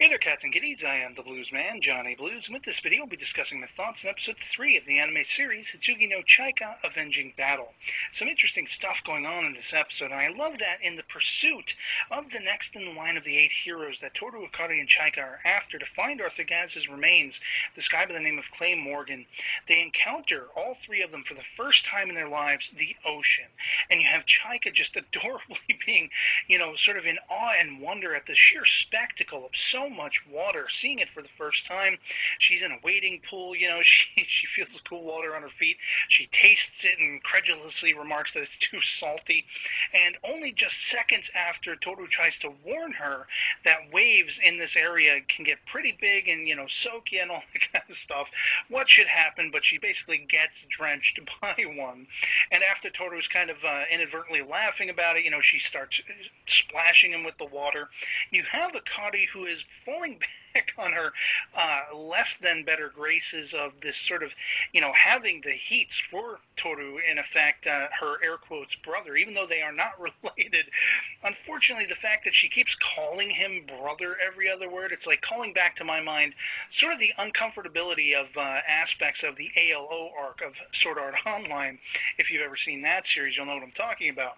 Hey there, cats and kitties. I am the Blues Man, Johnny Blues, and with this video, we'll be discussing my thoughts on episode 3 of the anime series, Hitsugi no Chaika Avenging Battle. Some interesting stuff going on in this episode, and I love that in the pursuit of the next in the line of the 8 heroes that Toru, Akari, and Chaika are after to find Arthur Gaz's remains, this guy by the name of Clay Morgan. They encounter, all 3 of them, for the first time in their lives, the ocean. And you have Chaika just adorably being, sort of in awe and wonder at the sheer spectacle of so much water, seeing it for the first time. She's in a wading pool, she feels the cool water on her feet. She tastes it and incredulously remarks that it's too salty. And only just seconds after Toru tries to warn her that waves in this area can get pretty big and, soak you and all that kind of stuff, what should happen? But she basically gets drenched by one. And after Toru's kind of inadvertently laughing about it, she starts splashing him with the water. You have Akari who is falling back on her less than better graces of this sort of, having the heats for Toru, in effect, her air quotes brother, even though they are not related. Unfortunately, the fact that she keeps calling him brother every other word, it's like calling back to my mind sort of the uncomfortability of aspects of the ALO arc of Sword Art Online. If you've ever seen that series, you'll know what I'm talking about.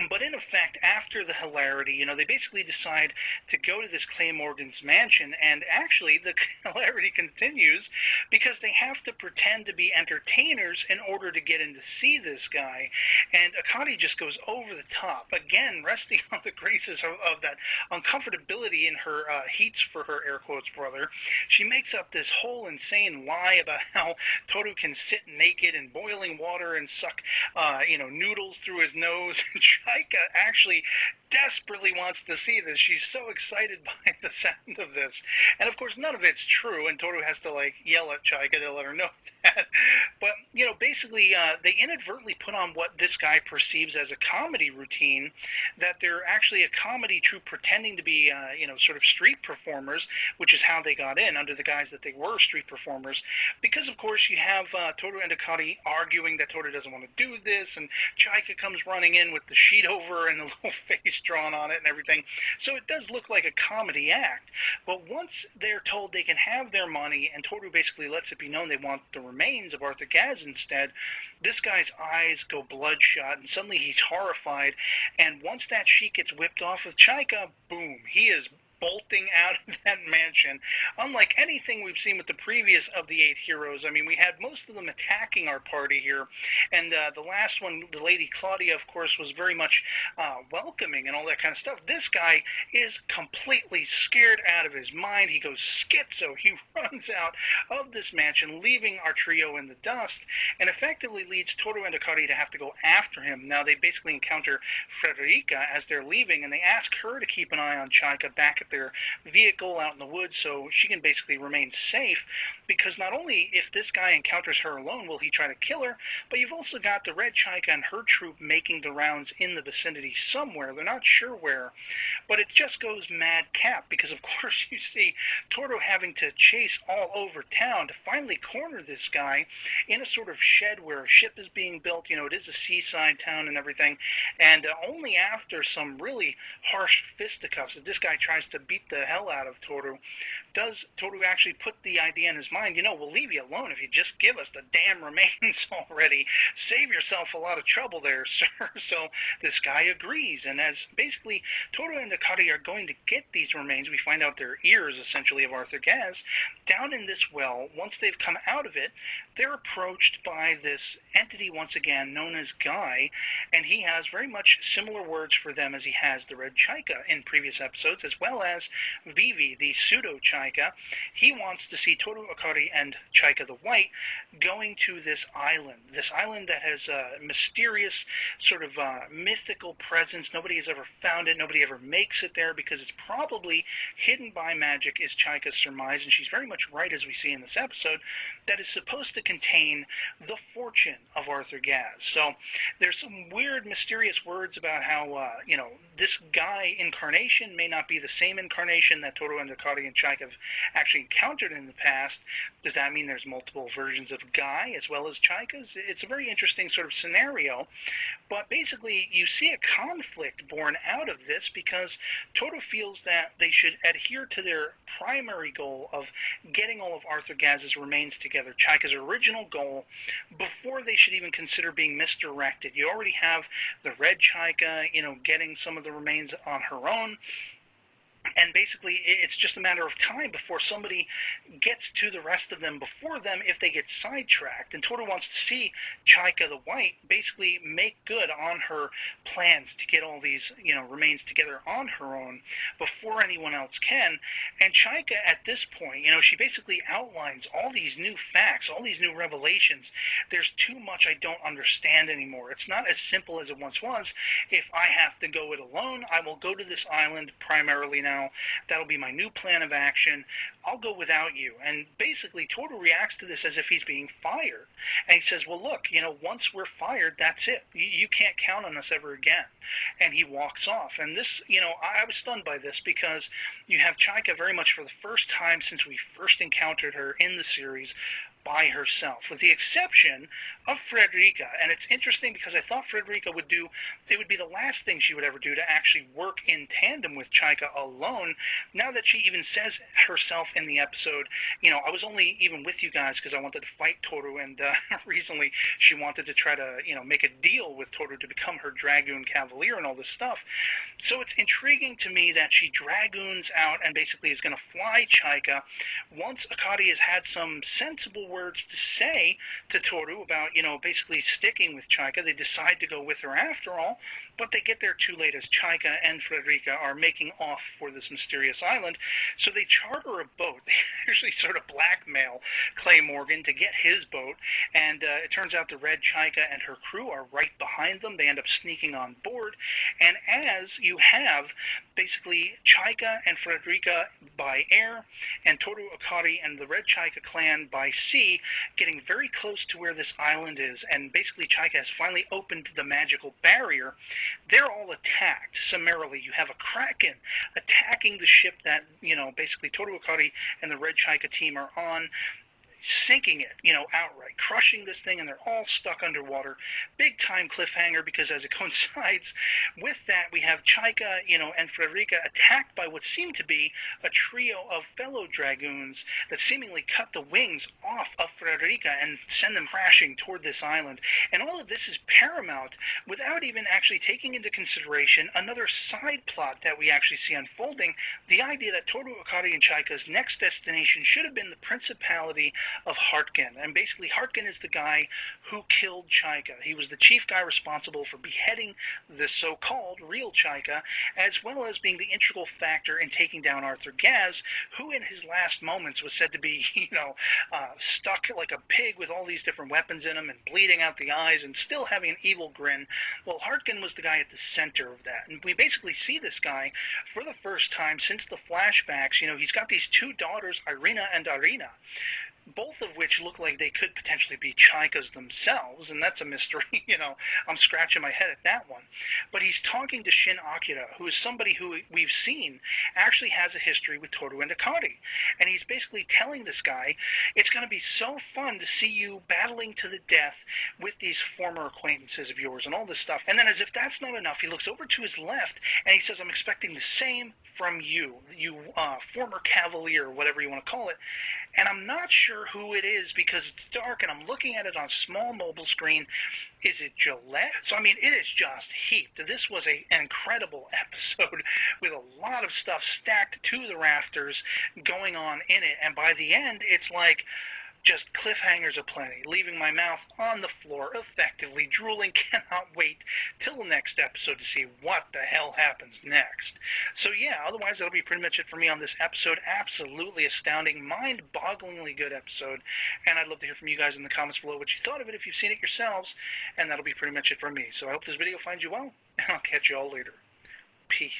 But in effect, after the hilarity, they basically decide to go to this Clay Morgan's mansion, and actually the hilarity continues because they have to pretend to be entertainers in order to get in to see this guy. And Akari just goes over the top, again, resting on the graces of that uncomfortability in her heats for her air quotes brother. She makes up this whole insane lie about how Toru can sit naked in boiling water and suck, noodles through his nose. Chaika actually desperately wants to see this. She's so excited by the sound of this. And of course, none of it's true, and Toru has to, yell at Chaika to let her know that. But, basically, they inadvertently put on what this guy perceives as a comedy routine, that they're actually a comedy troupe pretending to be, sort of street performers, which is how they got in, under the guise that they were street performers. Because, of course, you have Toru and Akari arguing that Toru doesn't want to do this, and Chaika comes running in with the sheet over and the little face drawn on it and everything. So it does look like a comedy act. But once they're told they can have their money, and Toru basically lets it be known they want the remains of Arthur Gaz instead, this guy's eyes go bloodshot, and suddenly he's horrified. And once that sheet gets whipped off of Chaika, boom, he is bolting out of that mansion. Unlike anything we've seen with the previous of the 8 heroes, I mean, we had most of them attacking our party here, and the last one, the Lady Claudia, of course, was very much welcoming and all that kind of stuff. This guy is completely scared out of his mind. He goes schizo. He runs out of this mansion, leaving our trio in the dust, and effectively leads Toru and Akari to have to go after him. Now, they basically encounter Frederica as they're leaving, and they ask her to keep an eye on Chaika back at their vehicle out in the woods so she can basically remain safe, because not only if this guy encounters her alone will he try to kill her, but you've also got the Red Chaika and her troop making the rounds in the vicinity somewhere. They're not sure where, but it just goes madcap because, of course, you see Toru having to chase all over town to finally corner this guy in a sort of shed where a ship is being built. It is a seaside town and everything, and only after some really harsh fisticuffs that this guy tries to beat the hell out of Toru, does Toru actually put the idea in his mind, we'll leave you alone if you just give us the damn remains already. Save yourself a lot of trouble there, sir. So this guy agrees, and as basically Toru and Akari are going to get these remains, we find out they're ears, essentially, of Arthur Gaz, down in this well. Once they've come out of it, they're approached by this entity once again known as Guy, and he has very much similar words for them as he has the Red Chaika in previous episodes, as well as Vivi, the pseudo-Chaika. He wants to see Toru, Akari, and Chaika the White going to this island that has a mysterious sort of mythical presence. Nobody has ever found it. Nobody ever makes it there because it's probably hidden by magic, is Chaika's surmise, and she's very much right, as we see in this episode, that is supposed to contain the fortune of Arthur Gaz. So there's some weird, mysterious words about how, this guy incarnation may not be the same incarnation that Toru and Akari and Chaika have actually encountered in the past? Does that mean there's multiple versions of Guy as well as Chaika's? It's a very interesting sort of scenario, but basically you see a conflict born out of this because Toru feels that they should adhere to their primary goal of getting all of Arthur Gaz's remains together, Chaika's original goal, before they should even consider being misdirected. You already have the red Chaika, getting some of the remains on her own. And basically, it's just a matter of time before somebody gets to the rest of them before them if they get sidetracked. And Toru wants to see Chaika the White basically make good on her plans to get all these, remains together on her own before anyone else can. And Chaika, at this point, she basically outlines all these new facts, all these new revelations. There's too much I don't understand anymore. It's not as simple as it once was. If I have to go it alone, I will go to this island primarily now. That'll be my new plan of action. I'll go without you. And basically, Toru reacts to this as if he's being fired. And he says, well, look, once we're fired, that's it. You can't count on us ever again. And he walks off. And this, I was stunned by this because you have Chaika very much for the first time since we first encountered her in the series by herself, with the exception of Frederica. And it's interesting because I thought Frederica would be the last thing she would ever do to actually work in tandem with Chaika alone. Now that she even says herself in the episode, I was only even with you guys because I wanted to fight Toru, and recently she wanted to try to, make a deal with Toru to become her Dragoon Cavalier and all this stuff. So it's intriguing to me that she Dragoons out and basically is going to fly Chaika. Once Akari has had some sensible words to say to Toru about, basically sticking with Chaika, they decide to go with her after all, but they get there too late as Chaika and Frederica are making off for this mysterious island. So they charter a boat. They actually sort of blackmail Clay Morgan to get his boat, and it turns out the red Chaika and her crew are right behind them. They end up sneaking on board, and as you have basically Chaika and Frederica by air, and Toru, Akari, and the red Chaika clan by sea, getting very close to where this island is, and basically Chaika has finally opened the magical barrier. They're all attacked summarily. You have a Kraken attacking the ship that, basically Toru, Akari, and the red Chaika team are on, sinking it, outright, crushing this thing, and they're all stuck underwater. Big time cliffhanger, because as it coincides with that, we have Chaika, and Frederica attacked by what seemed to be a trio of fellow Dragoons that seemingly cut the wings off of Frederica and send them crashing toward this island. And all of this is paramount without even actually taking into consideration another side plot that we actually see unfolding, the idea that Toru, Akari, and Chaika's next destination should have been the Principality of Hartgen. And basically Hartgen is the guy who killed Chaika. He was the chief guy responsible for beheading the so-called real Chaika, as well as being the integral factor in taking down Arthur Gaz, who in his last moments was said to be, stuck like a pig with all these different weapons in him and bleeding out the eyes and still having an evil grin. Well, Hartgen was the guy at the center of that. And we basically see this guy for the first time since the flashbacks. He's got these two daughters, Irina and Arina, both of which look like they could potentially be Chaika's themselves, and that's a mystery. I'm scratching my head at that one. But he's talking to Shin Akira, who is somebody who we've seen actually has a history with Toru and Akari. And he's basically telling this guy, it's going to be so fun to see you battling to the death with these former acquaintances of yours and all this stuff. And then as if that's not enough, he looks over to his left, and he says, I'm expecting the same from you, former cavalier, whatever you want to call it. And I'm not sure who it is because it's dark and I'm looking at it on a small mobile screen. Is it Gillette? So, it is just heaped. This was an incredible episode with a lot of stuff stacked to the rafters going on in it. And by the end, it's like just cliffhangers aplenty, leaving my mouth on the floor, effectively drooling. Cannot wait till the next episode to see what the hell happens next. So yeah, otherwise that'll be pretty much it for me on this episode. Absolutely astounding, mind-bogglingly good episode, and I'd love to hear from you guys in the comments below what you thought of it if you've seen it yourselves, and that'll be pretty much it for me. So I hope this video finds you well, and I'll catch you all later. Peace.